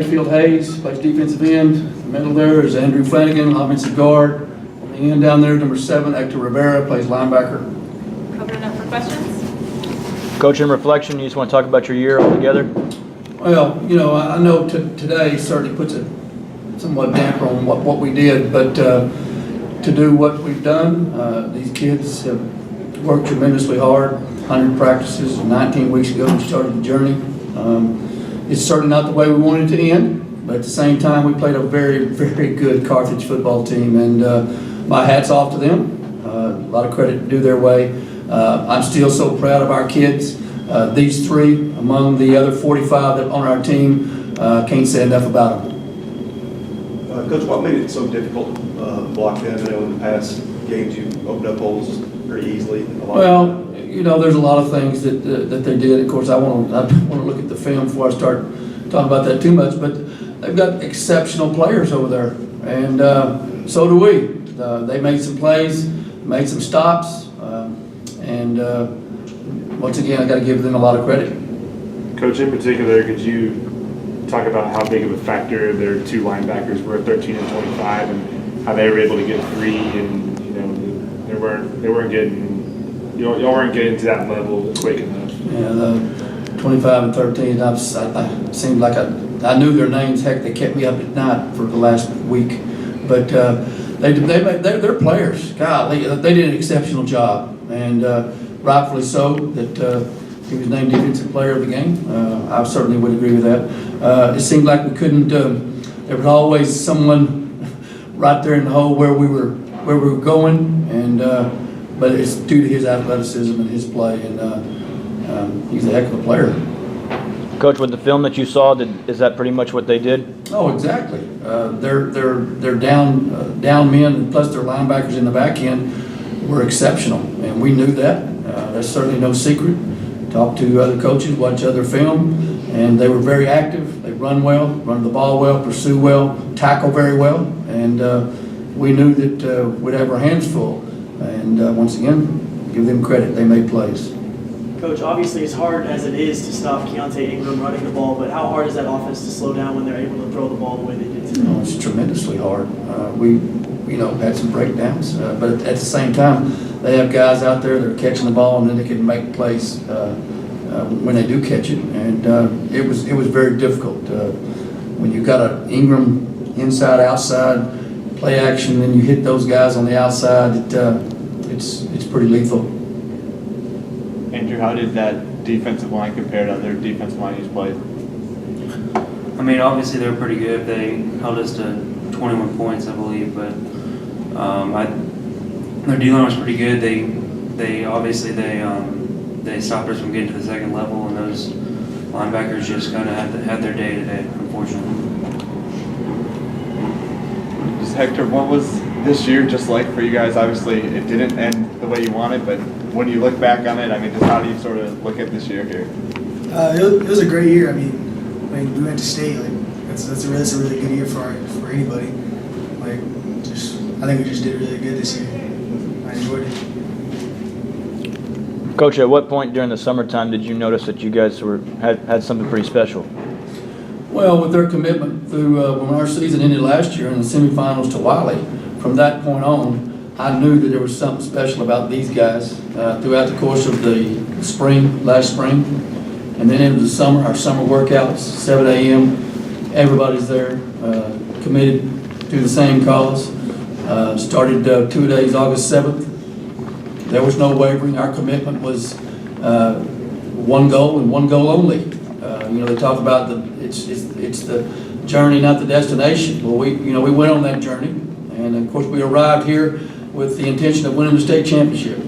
Field Hayes plays defensive end. In the middle there is Andrew Flanagan, offensive guard. On the end down there, number 7, Hector Rivera plays linebacker. Open it up for questions. Coach, in reflection, you just want to talk about your year altogether? Well, I know today certainly puts a somewhat damper on what we did, but to do what we've done, these kids have worked tremendously hard. 100 practices, 19 weeks ago we started the journey. It's certainly not the way we wanted it to end, but at the same time we played a very, very good Carthage football team, and my hat's off to them. A lot of credit due their way. I'm still so proud of our kids. These 3 among the other 45 that on our team, can't say enough about them. Coach, what made it so difficult to block them? I know in the past games you opened up holes pretty easily. Well, there's a lot of things that they did. Of course, I want to look at the film before I start talking about that too much. But they've got exceptional players over there, and so do we. They made some plays, made some stops, and once again, I got to give them a lot of credit. Coach, in particular, could you talk about how big of a factor their 2 linebackers were, 13 and 25, and how they were able to get free, and they weren't getting. Y'all weren't getting to that level quick enough. Yeah, the 25 and 13, I seemed like I knew their names. Heck, they kept me up at night for the last week. But they're players. God, they did an exceptional job, and rightfully so that he was named Defensive Player of the Game. I certainly would agree with that. It seemed like we couldn't. There was always someone right there in the hole where we were going, and. But it's due to his athleticism and his play, and he's a heck of a player. Coach, with the film that you saw, is that pretty much what they did? Oh, exactly. They're down men, and plus their linebackers in the back end were exceptional, and we knew that. That's certainly no secret. Talked to other coaches, watch other film, and they were very active. They run the ball well, pursue well, tackle very well, and we knew that we'd have our hands full. And once again, give them credit. They made plays. Coach, obviously as hard as it is to stop Keontae Ingram running the ball, but how hard is that offense to slow down when they're able to throw the ball the way they did today? It's tremendously hard. We had some breakdowns, but at the same time, they have guys out there that are catching the ball, and then they can make plays when they do catch it. And it was very difficult when you got an Ingram inside outside play action, then you hit those guys on the outside. It's pretty lethal. Andrew, how did that defensive line compare to other defensive lines you've played? I mean, obviously they're pretty good. They held us to 21 points, I believe, but their D-line was pretty good. They obviously stopped us from getting to the second level, and those linebackers just kind of had their day today, unfortunately. Hector, what was this year just like for you guys? Obviously, it didn't end the way you wanted, but when you look back on it, I mean, just how do you sort of look at this year here? It was a great year. I mean, we went to state. That's a really good year for anybody. I think we just did really good this year. I enjoyed it. Coach, at what point during the summertime did you notice that you guys had something pretty special? Well, with their commitment through when our season ended last year in the semifinals to Wiley, from that point on, I knew that there was something special about these guys throughout the course of the last spring, and then into the summer, our summer workouts, 7 a.m., everybody's there, committed to the same cause. Started 2 days, August 7th. There was no wavering. Our commitment was one goal and one goal only. They talk about it's the journey, not the destination. Well, we went on that journey, and of course we arrived here with the intention of winning the state championship.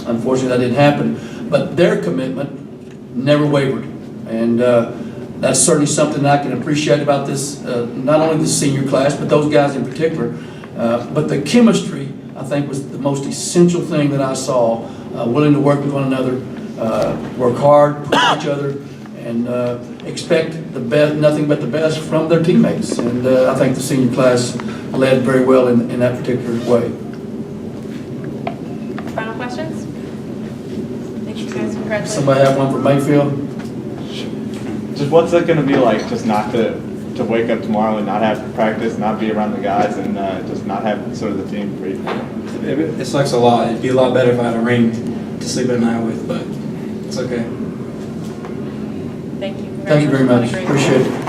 Unfortunately, that didn't happen, but their commitment never wavered, and that's certainly something that I can appreciate about this. Not only the senior class, but those guys in particular. But the chemistry, I think, was the most essential thing that I saw. Willing to work with one another, work hard, push each other, and expect the best, nothing but the best from their teammates. And I think the senior class led very well in that particular way. Final questions? Thank you guys. Congratulations. Somebody have one for Mayfield? Just what's it going to be like just not to to wake up tomorrow and not have practice, not be around the guys, and just not have sort of the team free? It sucks a lot. It'd be a lot better if I had a ring to sleep at night with, but it's okay. Thank you. Thank you very much. Congratulations on a great Appreciate year. it.